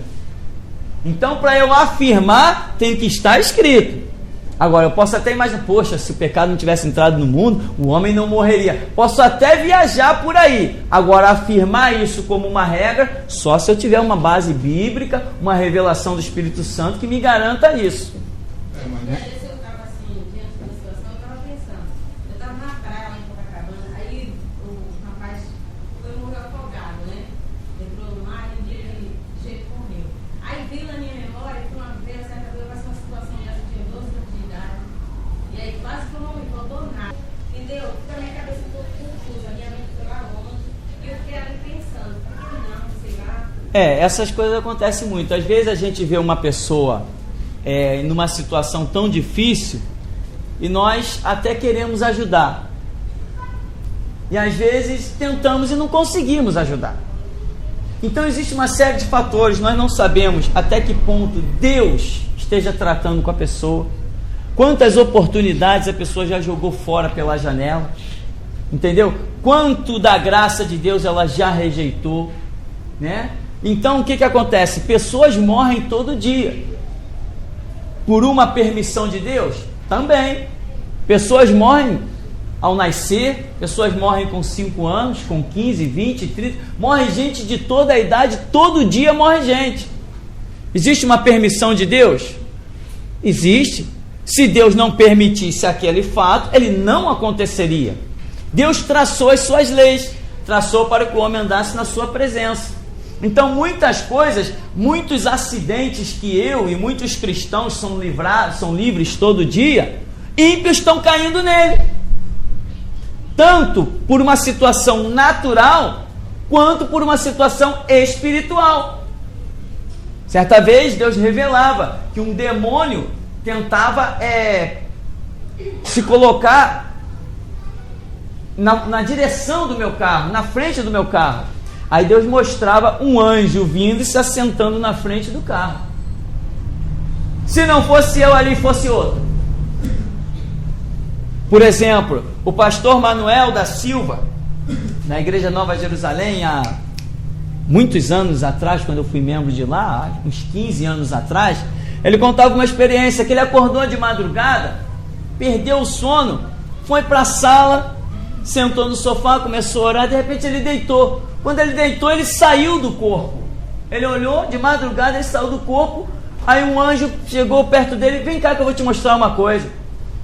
Então, para eu afirmar, tem que estar escrito. Agora, eu posso até imaginar, poxa, se o pecado não tivesse entrado no mundo, o homem não morreria. Posso até viajar por aí. Agora, afirmar isso como uma regra, só se eu tiver uma base bíblica, uma revelação do Espírito Santo que me garanta isso. Às vezes eu estava assim, diante da situação, eu estava pensando. Eu estava na praia lá em Copacabana, aí o rapaz morreu afogado, né? Entrou no mar e um dia ele de jeito morreu. Aí veio na minha memória que uma vez, certa vez, eu passei uma situação dessa, eu tinha 12 anos de idade. E aí quase que eu não me faltou nada. Entendeu? Fica a minha cabeça um pouco confusa, a minha mente foi lá longe. E eu fiquei ali pensando, por que não, sei lá. Essas coisas acontecem muito. Às vezes a gente vê uma pessoa numa situação tão difícil e nós até queremos ajudar. E às vezes tentamos e não conseguimos ajudar. Então existe uma série de fatores, nós não sabemos até que ponto Deus esteja tratando com a pessoa, quantas oportunidades a pessoa já jogou fora pela janela, entendeu? Quanto da graça de Deus ela já rejeitou, né? Então o que acontece? Pessoas morrem todo dia. Por uma permissão de Deus? Também. Pessoas morrem ao nascer, pessoas morrem com 5 anos, com 15, 20, 30, morre gente de toda a idade, todo dia morre gente. Existe uma permissão de Deus? Existe. Se Deus não permitisse aquele fato, ele não aconteceria. Deus traçou as suas leis, traçou para que o homem andasse na sua presença. Então muitas coisas, muitos acidentes que eu e muitos cristãos são livres todo dia, ímpios estão caindo nele. Tanto por uma situação natural, quanto por uma situação espiritual. Certa vez Deus revelava que um demônio tentava se colocar na direção do meu carro, na frente do meu carro. Aí Deus mostrava um anjo vindo e se assentando na frente do carro. Se não fosse eu ali, fosse outro. Por exemplo, o pastor Manuel da Silva, na Igreja Nova Jerusalém, há muitos anos atrás, quando eu fui membro de lá, uns 15 anos atrás, ele contava uma experiência que ele acordou de madrugada, perdeu o sono, foi para a sala, sentou no sofá, começou a orar, de repente ele deitou. Quando ele deitou, ele saiu do corpo. Ele olhou, de madrugada ele saiu do corpo, aí um anjo chegou perto dele, vem cá que eu vou te mostrar uma coisa.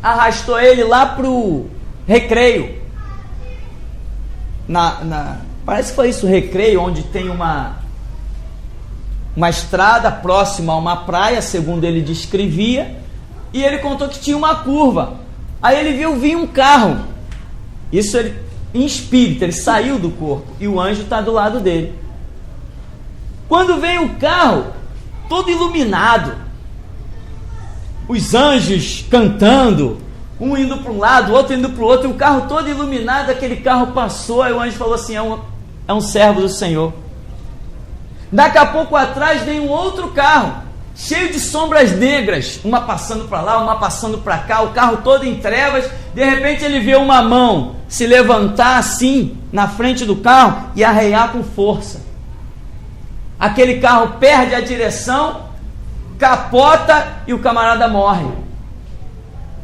Arrastou ele lá pro recreio. Parece que foi isso, o recreio, onde tem uma estrada próxima a uma praia, segundo ele descrevia, e ele contou que tinha uma curva. Aí ele viu vir um carro. Isso ele, em espírito, ele saiu do corpo, e o anjo está do lado dele. Quando vem o carro, todo iluminado, os anjos cantando, um indo para um lado, o outro indo para o outro, e o carro todo iluminado, aquele carro passou, aí o anjo falou assim, é um servo do Senhor. Daqui a pouco atrás vem um outro carro, cheio de sombras negras, uma passando para lá, uma passando para cá, o carro todo em trevas. De repente ele vê uma mão se levantar assim, na frente do carro, e arrear com força. Aquele carro perde a direção, capota e o camarada morre.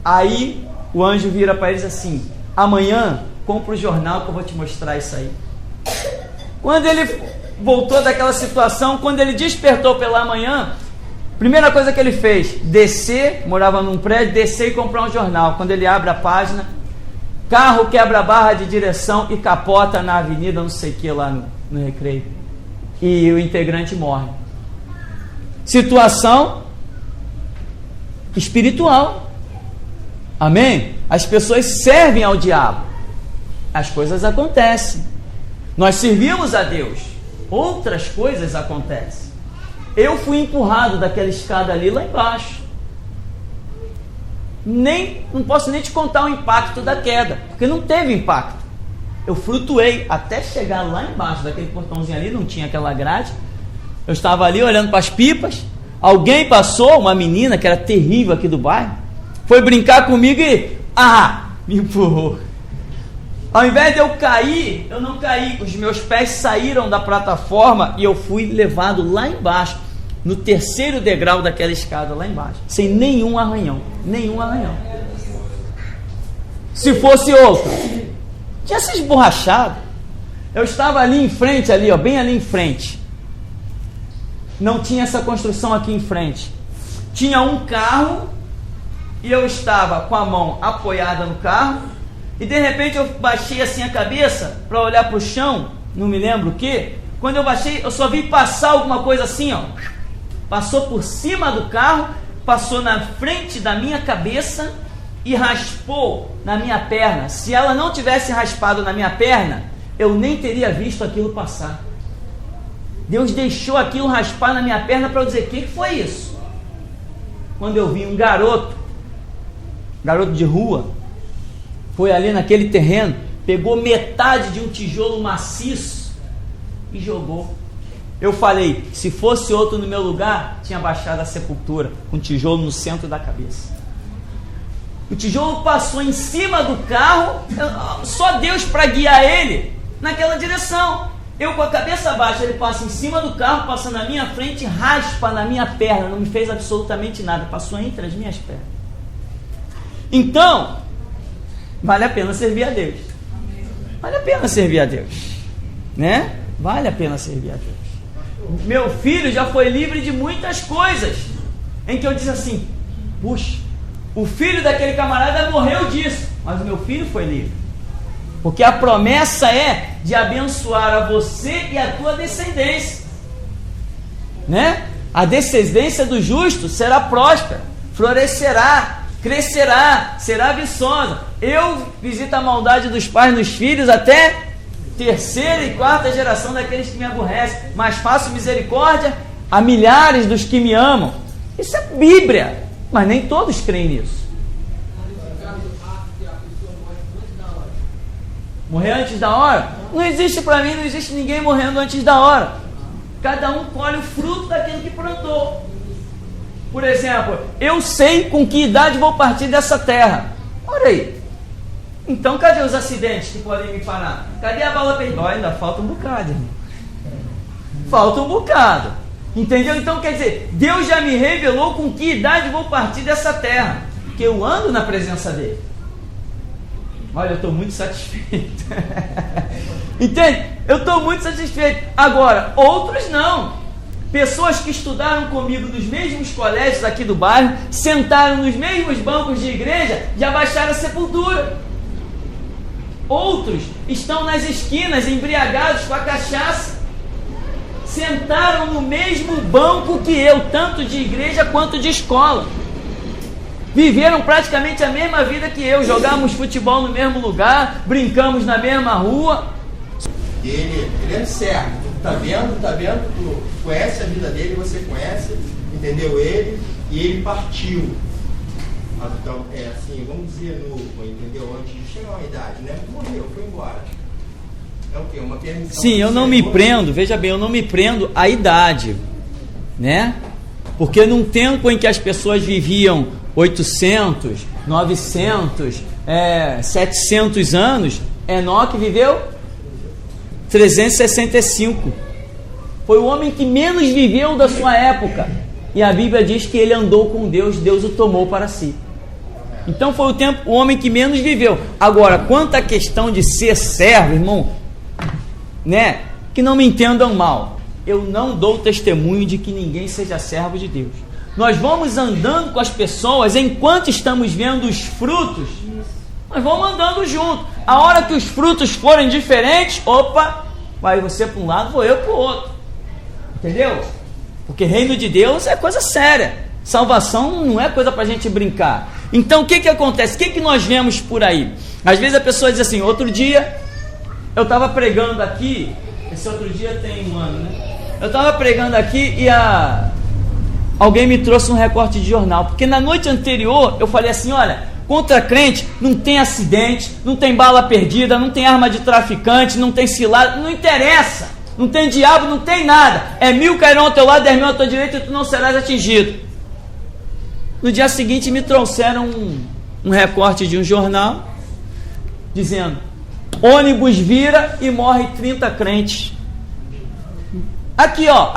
Aí o anjo vira para eles assim, amanhã compra o jornal que eu vou te mostrar isso aí. Quando ele voltou daquela situação, quando ele despertou pela manhã, primeira coisa que ele fez, descer, morava num prédio, descer e comprar um jornal. Quando ele abre a página, carro quebra a barra de direção e capota na avenida, não sei o que lá no recreio. E o integrante morre. Situação espiritual. Amém? As pessoas servem ao diabo. As coisas acontecem. Nós servimos a Deus. Outras coisas acontecem. Eu fui empurrado daquela escada ali lá embaixo. Não posso nem te contar o impacto da queda, porque não teve impacto. Eu flutuei até chegar lá embaixo daquele portãozinho ali, não tinha aquela grade. Eu estava ali olhando para as pipas. Alguém passou, uma menina que era terrível aqui do bairro, foi brincar comigo e me empurrou. Ao invés de eu cair, eu não caí. Os meus pés saíram da plataforma e eu fui levado lá embaixo, no terceiro degrau daquela escada lá embaixo, sem nenhum arranhão. Nenhum arranhão. Se fosse outro, tinha se esborrachado. Eu estava ali em frente, ali, ó, bem ali em frente. Não tinha essa construção aqui em frente. Tinha um carro e eu estava com a mão apoiada no carro e de repente eu baixei assim a cabeça para olhar para o chão, não me lembro o que. Quando eu baixei, eu só vi passar alguma coisa assim, ó. Passou por cima do carro, passou na frente da minha cabeça e raspou na minha perna. Se ela não tivesse raspado na minha perna, eu nem teria visto aquilo passar. Deus deixou aquilo raspar na minha perna para eu dizer, o que foi isso? Quando eu vi um garoto de rua, foi ali naquele terreno, pegou metade de um tijolo maciço e jogou. Eu falei, se fosse outro no meu lugar, tinha baixado a sepultura, com tijolo no centro da cabeça. O tijolo passou em cima do carro, só Deus para guiar ele naquela direção. Eu com a cabeça baixa, ele passa em cima do carro, passa na minha frente, raspa na minha perna, não me fez absolutamente nada, passou entre as minhas pernas. Então, vale a pena servir a Deus. Vale a pena servir a Deus, né? Vale a pena servir a Deus. Meu filho já foi livre de muitas coisas, em que eu disse assim, puxa, o filho daquele camarada morreu disso, mas o meu filho foi livre. Porque a promessa é de abençoar a você e a tua descendência, né? A descendência do justo será próspera, florescerá, crescerá, será viçosa. Eu visito a maldade dos pais nos filhos até terceira e quarta geração daqueles que me aborrecem, mas faço misericórdia a milhares dos que me amam. Isso é Bíblia, mas nem todos creem nisso. Morrer antes da hora? Não existe para mim, não existe ninguém morrendo antes da hora. Cada um colhe o fruto daquilo que plantou. Por exemplo, eu sei com que idade vou partir dessa terra. Olha aí. Então cadê os acidentes que podem me parar? Cadê a bala perdida? Ainda falta um bocado, irmão. falta um bocado. Entendeu? Então quer dizer, Deus já me revelou com que idade vou partir dessa terra, porque eu ando na presença dele. Olha, eu estou muito satisfeito. Entende? Eu estou muito satisfeito. Agora, outros não. Pessoas que estudaram comigo nos mesmos colégios aqui do bairro, sentaram nos mesmos bancos de igreja, já baixaram a sepultura. Outros estão nas esquinas, embriagados com a cachaça. Sentaram no mesmo banco que eu, tanto de igreja quanto de escola. Viveram praticamente a mesma vida que eu, jogamos futebol no mesmo lugar, brincamos na mesma rua. E ele é servo, tá vendo, tu conhece a vida dele, você conhece, entendeu ele, e ele partiu. Então, assim, vamos dizer, entendeu? Antes de chegar a uma idade, né? Morreu, foi embora. É o quê? Uma permissão. Sim, eu não me prendo, veja bem, eu não me prendo à idade, né? Porque num tempo em que as pessoas viviam 800, 900, 700 anos, Enoque viveu 365. Foi o homem que menos viveu da sua época. E a Bíblia diz que ele andou com Deus, Deus o tomou para si. Então foi o homem que menos viveu. Agora, quanto à questão de ser servo, irmão, né? Que não me entendam mal. Eu não dou testemunho de que ninguém seja servo de Deus. Nós vamos andando com as pessoas enquanto estamos vendo os frutos. Nós vamos andando junto. A hora que os frutos forem diferentes, opa, vai você para um lado, vou eu para o outro. Entendeu? Porque reino de Deus é coisa séria. Salvação não é coisa para a gente brincar. Então o que acontece? O que nós vemos por aí? Às vezes a pessoa diz assim, outro dia eu estava pregando aqui, esse outro dia tem um ano, né? Eu estava pregando aqui e alguém me trouxe um recorte de jornal, porque na noite anterior eu falei assim, olha, contra crente não tem acidente, não tem bala perdida, não tem arma de traficante, não tem cilada, não interessa, não tem diabo, não tem nada, 1.000 cairão ao teu lado, 10.000 à tua direita e tu não serás atingido. No dia seguinte me trouxeram um recorte de um jornal, dizendo, ônibus vira e morre 30 crentes. Aqui ó,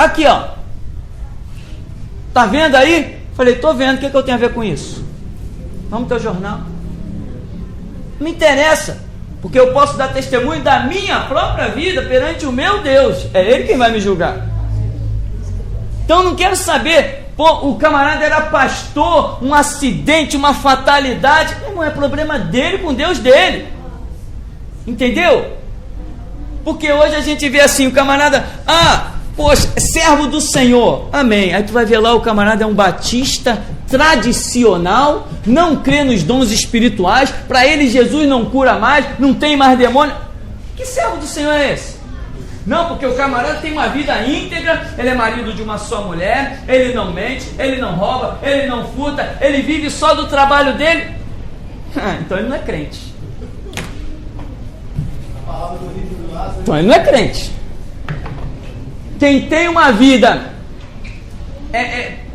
tá vendo aí? Falei, tô vendo, o que eu tenho a ver com isso? Vamos ter o jornal. Não me interessa, porque eu posso dar testemunho da minha própria vida perante o meu Deus. É Ele quem vai me julgar. Então não quero saber, o camarada era pastor, um acidente, uma fatalidade. Não é problema dele com Deus dele. Entendeu? Porque hoje a gente vê assim, o camarada, poxa, servo do Senhor, amém. Aí tu vai ver lá, o camarada é um batista tradicional, não crê nos dons espirituais, para ele Jesus não cura mais, não tem mais demônio. Que servo do Senhor é esse? Não, porque o camarada tem uma vida íntegra, ele é marido de uma só mulher, ele não mente, ele não rouba, ele não furta, ele vive só do trabalho dele. Então ele não é crente. Então ele não é crente. Quem tem uma vida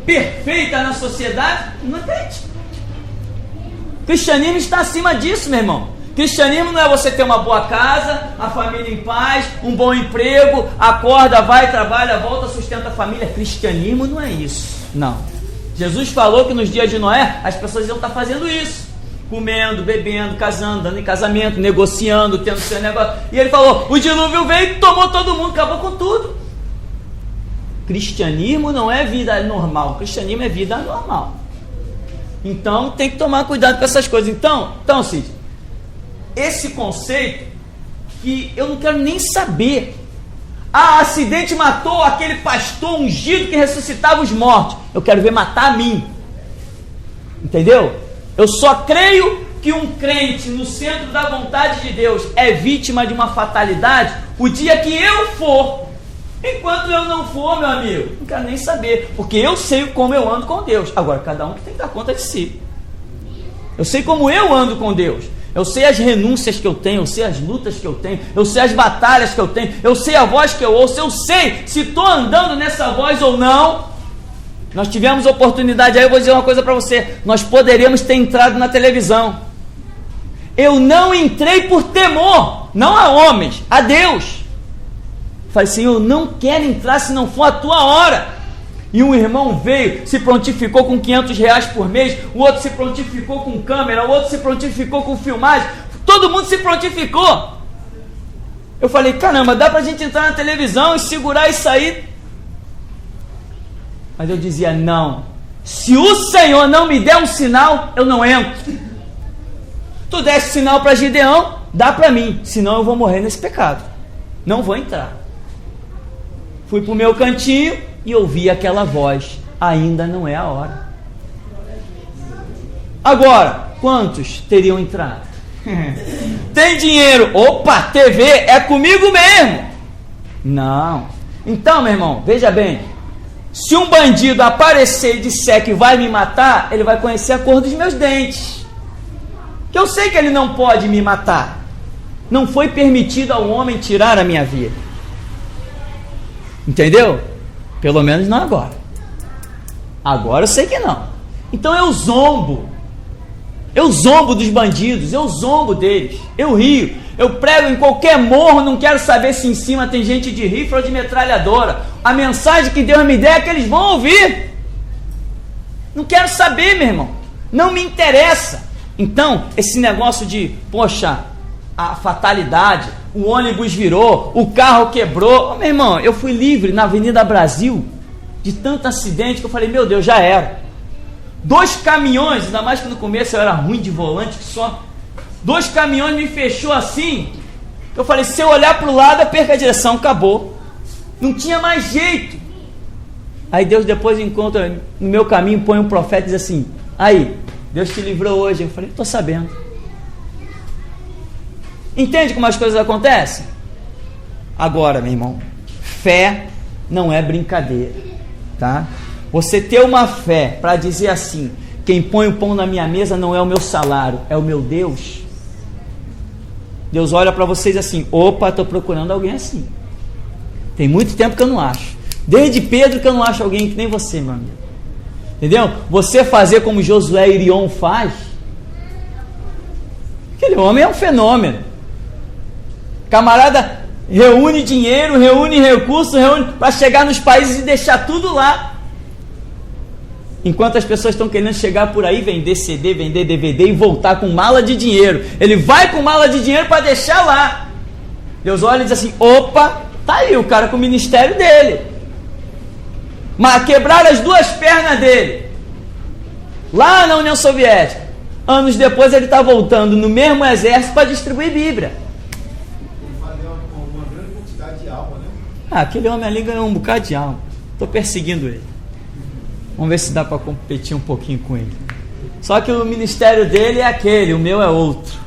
perfeita na sociedade, não é crente. Cristianismo está acima disso, meu irmão. Cristianismo não é você ter uma boa casa, a família em paz, um bom emprego, acorda, vai, trabalha, volta, sustenta a família. Cristianismo não é isso. Não. Jesus falou que nos dias de Noé as pessoas iam estar fazendo isso. Comendo, bebendo, casando, dando em casamento, negociando, tendo seu negócio. E ele falou, o dilúvio veio e tomou todo mundo, acabou com tudo. Cristianismo não é vida normal, cristianismo é vida anormal. Então tem que tomar cuidado com essas coisas. Então Cid, esse conceito que eu não quero nem saber. Acidente matou aquele pastor ungido que ressuscitava os mortos. Eu quero ver matar a mim. Entendeu? Eu só creio que um crente no centro da vontade de Deus é vítima de uma fatalidade o dia que eu for. Enquanto eu não for, meu amigo, não quero nem saber, porque eu sei como eu ando com Deus. Agora, cada um que tem que dar conta de si. Eu sei como eu ando com Deus. Eu sei as renúncias que eu tenho, eu sei as lutas que eu tenho, eu sei as batalhas que eu tenho, eu sei a voz que eu ouço, eu sei se estou andando nessa voz ou não. Nós tivemos oportunidade, aí eu vou dizer uma coisa para você, nós poderíamos ter entrado na televisão. Eu não entrei por temor, não a homens, a Deus. Falei, Senhor, eu não quero entrar se não for a tua hora. E um irmão veio, se prontificou com R$500 por mês, o outro se prontificou com câmera, o outro se prontificou com filmagem, todo mundo se prontificou. Eu falei, caramba, dá pra gente entrar na televisão e segurar e sair. Mas eu dizia, não, se o Senhor não me der um sinal, eu não entro. Tu desse sinal para Gideão, dá para mim, senão eu vou morrer nesse pecado, não vou entrar. Fui para o meu cantinho e ouvi aquela voz, ainda não é a hora. Agora, quantos teriam entrado? Tem dinheiro, opa, TV, é comigo mesmo. Não. Então, meu irmão, veja bem, se um bandido aparecer e disser que vai me matar, ele vai conhecer a cor dos meus dentes, que eu sei que ele não pode me matar. Não foi permitido ao homem tirar a minha vida. Entendeu? Pelo menos não agora. Agora eu sei que não. Então eu zombo dos bandidos, eu zombo deles, eu rio, eu prego em qualquer morro, não quero saber se em cima tem gente de rifle ou de metralhadora. A mensagem que Deus me der é que eles vão ouvir. Não quero saber, meu irmão, não me interessa. Então, esse negócio de, poxa, a fatalidade, o ônibus virou, o carro quebrou. Meu irmão, eu fui livre na Avenida Brasil de tanto acidente que eu falei, meu Deus, já era. 2 caminhões, ainda mais que no começo eu era ruim de volante, que só 2 caminhões me fechou assim. Eu falei, se eu olhar para o lado, eu perco a direção, acabou. Não tinha mais jeito. Aí Deus depois encontra no meu caminho, põe um profeta e diz assim, aí, Deus te livrou hoje. Eu falei, estou sabendo. Entende como as coisas acontecem? Agora, meu irmão, fé não é brincadeira, tá? Você ter uma fé para dizer assim, quem põe o pão na minha mesa não é o meu salário, é o meu Deus. Deus olha para vocês assim, opa, estou procurando alguém assim. Tem muito tempo que eu não acho. Desde Pedro que eu não acho alguém que nem você, meu amigo. Entendeu? Você fazer como Josué e Irion faz, aquele homem é um fenômeno. Camarada reúne dinheiro, reúne recursos, para chegar nos países e deixar tudo lá. Enquanto as pessoas estão querendo chegar por aí, vender CD, vender DVD e voltar com mala de dinheiro. Ele vai com mala de dinheiro para deixar lá. Deus olha e diz assim, opa, tá aí o cara com o ministério dele. Mas quebraram as 2 pernas dele lá na União Soviética. Anos depois ele está voltando no mesmo exército para distribuir Bíblia. Ele valeu uma grande quantidade de alma, né? Aquele homem ali ganhou um bocado de alma. Estou perseguindo ele. Vamos ver se dá para competir um pouquinho com ele. Só que o ministério dele é aquele, o meu é outro.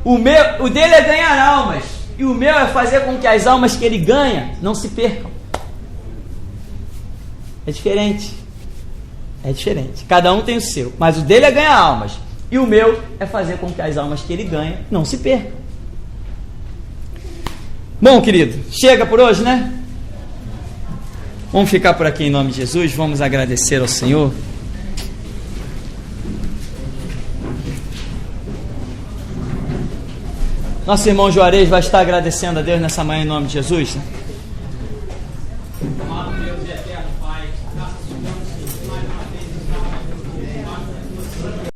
O dele é ganhar almas, e o meu é fazer com que as almas que ele ganha não se percam. É diferente. É diferente. Cada um tem o seu. Mas o dele é ganhar almas. E o meu é fazer com que as almas que ele ganha não se percam. Bom, querido, chega por hoje, né? Vamos ficar por aqui em nome de Jesus. Vamos agradecer ao Senhor. Nosso irmão Juarez vai estar agradecendo a Deus nessa manhã em nome de Jesus.